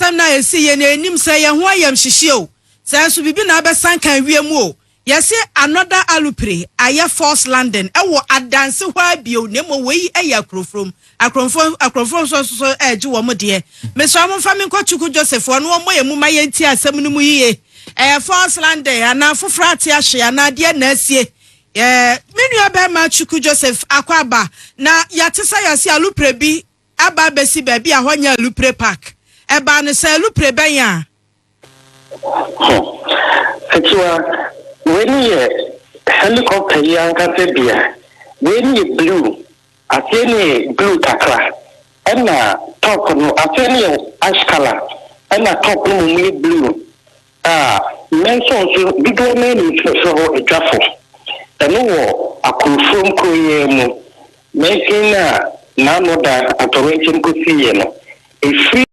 asam na esi ye na enim se ye ho ayam hyehye o sanso bibi na abesan kan wiem o yesi another alupre aye force landing ewo adanse ho abio nemo wei eya akrofrom so eje wo mo de me so am fa me nkochuku Joseph ono wo moye mu maye nti asem no mu yiye force landing ana fofra ate ahye ana de na asie menu aba ma chuku Joseph akwaba na yatesa yasi alupre bi aba besi baby ahonya alupre park eba ne se alupre ben ya Akiwa when you helicopter yanka tebia when you blue atene blue kakra ena top no atene ash color ena top no mu blue mention so bido na ni so edwafo eno wo akurufom koye mu making na no da atorenchen ko siye no e free